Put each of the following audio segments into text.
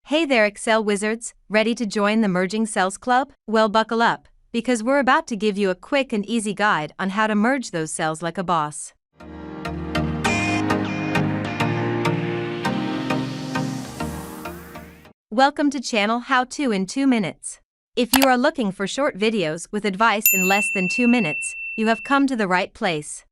Hey there, Excel wizards, ready to join the Merging Cells Club? Well, buckle up, because we're about to give you a quick and easy guide on how to merge those cells like a boss. Welcome to channel How To in 2 Minutes. If you are looking for short videos with advice in less than 2 minutes, you have come to the right place.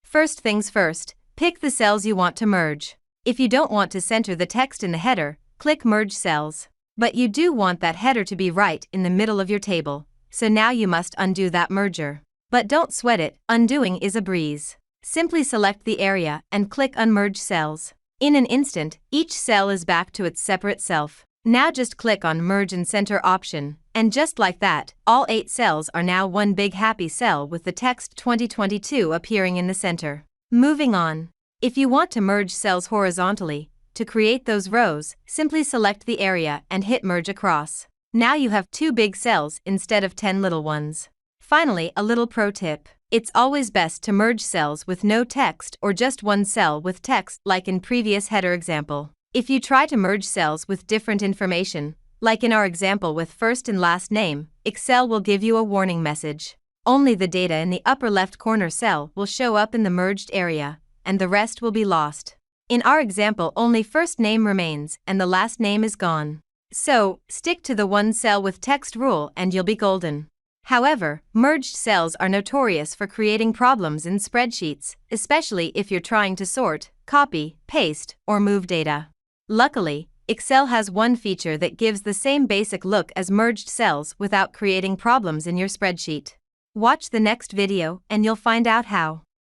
First things first, pick the cells you want to merge. If you don't want to center the text in the header, click Merge Cells. But you do want that header to be right in the middle of your table, so now you must undo that merger. But don't sweat it, undoing is a breeze. Simply select the area and click Unmerge Cells. In an instant, each cell is back to its separate self. Now just click on Merge and Center option, and just like that, all 8 cells are now one big happy cell with the text 2022 appearing in the center. Moving on. If you want to merge cells horizontally, to create those rows, simply select the area and hit Merge Across. Now you have 2 big cells instead of 10 little ones. Finally, a little pro tip. It's always best to merge cells with no text or just one cell with text like in previous header example. If you try to merge cells with different information, like in our example with first and last name, Excel will give you a warning message. Only the data in the upper left corner cell will show up in the merged area, and the rest will be lost. In our example, only first name remains and the last name is gone. So, stick to the one cell with text rule and you'll be golden. However, merged cells are notorious for creating problems in spreadsheets, especially if you're trying to sort, copy, paste, or move data. Luckily, Excel has one feature that gives the same basic look as merged cells without creating problems in your spreadsheet. Watch the next video and you'll find out how.